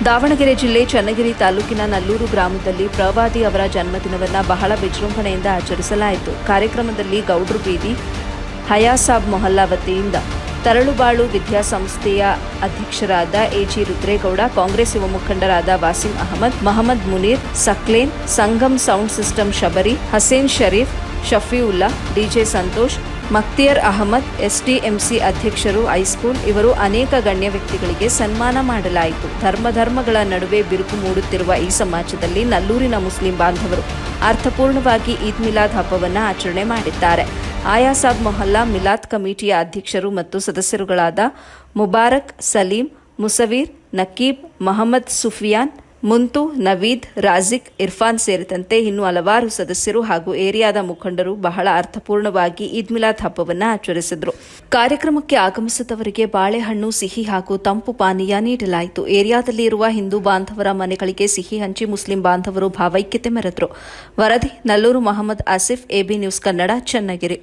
ದಾವಣಗೆರೆ ಜಿಲ್ಲೆ ಚನ್ನಗಿರಿ ತಾಲೂಕಿನ ನಲ್ಲೂರು ಗ್ರಾಮದಲ್ಲಿ ಪ್ರವಾದಿ ಅವರ ಜನ್ಮದಿನವನ್ನು ಬಹಳ ವಿಜೃಂಭಣೆಯಿಂದ ಆಚರಿಸಲಾಯಿತು. ಕಾರ್ಯಕ್ರಮದಲ್ಲಿ ಗೌಡ್ರು ಬೀದಿ ಹಯಾಸಾಬ್ ಮೊಹಲ್ಲಾ ವತಿಯಿಂದ ತರಳುಬಾಳು ವಿದ್ಯಾಸಂಸ್ಥೆಯ ಅಧ್ಯಕ್ಷರಾದ ಎಜಿ ರುದ್ರೇಗೌಡ, ಕಾಂಗ್ರೆಸ್ ಯುವ ಮುಖಂಡರಾದ Wasim Ahmad, Mohammed Munir, Saqlain, Sangam sound system Shabari, Hasen Sharif, Shafiulla, DJ Santosh, Maktiyar Ahmad, SDMC ಅಧ್ಯಕ್ಷರು, ಹೈಸ್ಕೂಲ್ ಇವರು ಅನೇಕ ಗಣ್ಯ ವ್ಯಕ್ತಿಗಳಿಗೆ ಸನ್ಮಾನ ಮಾಡಲಾಯಿತು. ಧರ್ಮಗಳ ನಡುವೆ ಬಿರುಕು ಮೂಡುತ್ತಿರುವ ಈ ಸಮಾಜದಲ್ಲಿ ನಲ್ಲೂರಿನ ಮುಸ್ಲಿಂ ಬಾಂಧವರು ಅರ್ಥಪೂರ್ಣವಾಗಿ ಈದ್ ಮಿಲಾದ್ ಹಬ್ಬವನ್ನು ಆಚರಣೆ ಮಾಡಿದ್ದಾರೆ. ಆಯಾಸಾಬ್ ಮೊಹಲ್ಲಾ ಮಿಲಾದ್ ಕಮಿಟಿಯ ಅಧ್ಯಕ್ಷರು ಮತ್ತು ಸದಸ್ಯರುಗಳಾದ ಮುಬಾರಕ್, ಸಲೀಂ, ಮುಸವೀರ್, ನಕೀಬ್, ಮಹಮ್ಮದ್ ಸುಫಿಯಾನ್, ಮುಂತು, ನವೀದ್, ರಾಜಿಕ್, ಇರ್ಫಾನ್ ಸೇರಿದಂತೆ ಇನ್ನೂ ಹಲವಾರು ಸದಸ್ಯರು ಹಾಗೂ ಏರಿಯಾದ ಮುಖಂಡರು ಬಹಳ ಅರ್ಥಪೂರ್ಣವಾಗಿ ಈದ್ ಮಿಲಾದ್ ಹಬ್ಬವನ್ನು ಆಚರಿಸಿದರು. ಕಾರ್ಯಕ್ರಮಕ್ಕೆ ಆಗಮಿಸಿದವರಿಗೆ ಬಾಳೆಹಣ್ಣು, ಸಿಹಿ ಹಾಗೂ ತಂಪು ಪಾನೀಯ ನೀಡಲಾಯಿತು. ಏರಿಯಾದಲ್ಲಿ ಇರುವ ಹಿಂದೂ ಬಾಂಧವರ ಮನೆಗಳಿಗೆ ಸಿಹಿ ಹಂಚಿ ಮುಸ್ಲಿಂ ಬಾಂಧವರು ಭಾವೈಕ್ಯತೆ ಮೆರೆದರು. ವರದಿ ನಲ್ಲೂರು ಮೊಹಮ್ಮದ್ ಆಸಿಫ್, ಎಬಿ ನ್ಯೂಸ್ ಕನ್ನಡ, ಚನ್ನಗಿರಿ.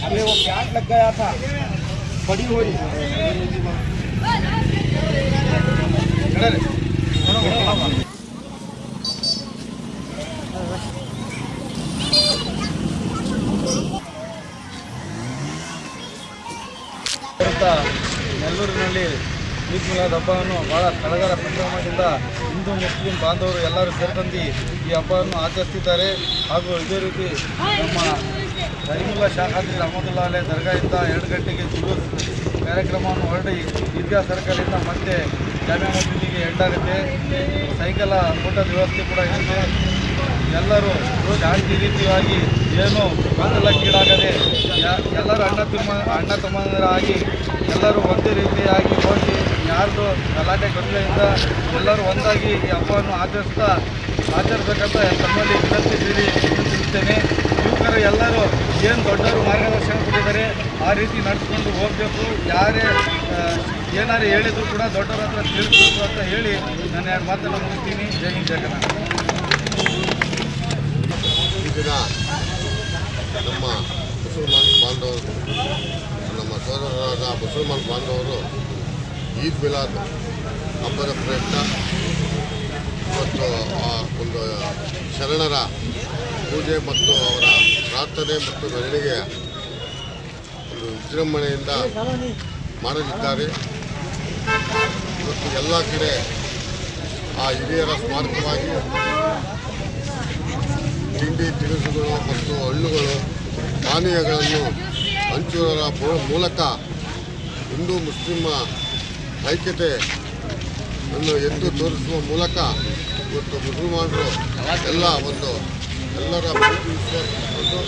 अबे वो प्याज लग गया था, बड़ी हो रही ನೆಲ್ಲೂರಿನಲ್ಲಿ ಈದ್ ಮಿಲಾದ್ ಹಬ್ಬವನ್ನು ಬಹಳ ಸಡಗರ ಸಂಭ್ರಮದಿಂದ ಹಿಂದೂ ಮುಸ್ಲಿಂ ಬಾಂಧವರು ಎಲ್ಲರೂ ಸೇರ್ಕೊಂಡು ಈ ಹಬ್ಬವನ್ನು ಆಚರಿಸುತ್ತಿದ್ದಾರೆ. ಹಾಗೂ ಇದೇ ರೀತಿ ನಮ್ಮ ರಹೀಮುಲ್ಲಾ ಶಾಖಾದ್ರಿ ರಹಮತುಲ್ಲಾ ಅಲೈ ದರ್ಗಾದಿಂದ 2 ಗಂಟೆಗೆ ಜುಲೂಸ್ ಕಾರ್ಯಕ್ರಮವನ್ನು ಹೊರಡಿ ಈದ್ಗಾ ಸರ್ಕಲಿಂದ ಮತ್ತೆ ಜಾಮಿಯಾ ಮಸೀದಿಗೆ ಎಂಟಾಗುತ್ತೆ. ಸೈಕಲ್ ಊಟದ ವ್ಯವಸ್ಥೆ ಕೂಡ ಇರುತ್ತೆ. ಎಲ್ಲರೂ ಶಾಂತಿ ರೀತಿಯಾಗಿ ಏನು ಗೊಂದಲಕ್ಕೀಡಾಗದೆ ಎಲ್ಲರೂ ಅಣ್ಣ ತಮ್ಮಂದಿರಾಗಿ ಎಲ್ಲರೂ ಒಂದೇ ರೀತಿಯಾಗಿ ಹೋಗಿ ಯಾರ್ದು ಗಲಾಟೆ ಗೊಂದಲೆಯಿಂದ ಎಲ್ಲರೂ ಒಂದಾಗಿ ಈ ಹಬ್ಬವನ್ನು ಆಚರಿಸಬೇಕಂತ ತಮ್ಮಲ್ಲಿ ವಿನಂತಿಸುತ್ತೇನೆ. ಯುವಕರು ಎಲ್ಲರೂ ಏನು ದೊಡ್ಡವರು ಮಾರ್ಗದರ್ಶನ ಕೊಟ್ಟಿದ್ದಾರೆ ಆ ರೀತಿ ನಡೆಸ್ಕೊಂಡು ಹೋಗಬೇಕು. ಯಾರೇ ಏನಾರು ಹೇಳಿದ್ರು ಕೂಡ ದೊಡ್ಡವರ ಹತ್ರ ತಿಳಿಸ್ಬೇಕು ಅಂತ ಹೇಳಿ ನಾನು 2 ಮಾತನ್ನು ಮುಗಿಸ್ತೀನಿ. ಜೈ ಹಿಂದ್, ಜೈ ಕರ್ನಾಟಕ. ಈ ದಿನ ನಮ್ಮ ಮುಸಲ್ಮಾನ್ ಬಾಂಧವರು, ನಮ್ಮ ಸೋದರರಾದ ಮುಸಲ್ಮಾನ್ ಬಾಂಧವರು ಈದ್ ಮಿಲಾದ್ ಹಬ್ಬದ ಪ್ರಯತ್ನ ಮತ್ತು ಒಂದು ಶರಣರ ಪೂಜೆ ಮತ್ತು ಅವರ ಪ್ರಾರ್ಥನೆ ಮತ್ತು ಮೆರವಣಿಗೆ ಒಂದು ವಿಜೃಂಭಣೆಯಿಂದ ಮಾಡಲಿದ್ದಾರೆ. ಮತ್ತು ಎಲ್ಲ ಕಡೆ ಆ ಹಿರಿಯರ ಸ್ಮಾರಕವಾಗಿ ತಿಂಡಿ ತಿನಿಸುಗಳು ಮತ್ತು ಹಣ್ಣುಗಳು, ಪಾನೀಯಗಳನ್ನು ಹಂಚುವುದರ ಮೂಲಕ ಹಿಂದೂ ಮುಸ್ಲಿಂ ಐಕ್ಯತೆಯನ್ನು ಎದ್ದು ತೋರಿಸುವ ಮೂಲಕ ಇವತ್ತು ಮುಸಲ್ಮಾನರು ಎಲ್ಲರ ಪ್ರೀತಿ ವಿಶ್ವಾಸವನ್ನು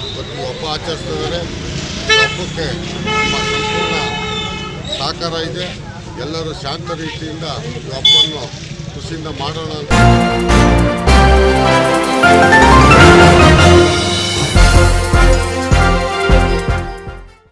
ಇವತ್ತು ಹಬ್ಬ ಆಚರಿಸ್ತಿದ್ದಾರೆ. ಹಬ್ಬಕ್ಕೆ ನಮ್ಮ ಸಂಪೂರ್ಣ ಸಹಕಾರ ಇದೆ. ಎಲ್ಲರೂ ಶಾಂತ ರೀತಿಯಿಂದ ಈ ಹಬ್ಬವನ್ನು ಖುಷಿಯಿಂದ ಮಾಡೋಣ ಅಂತ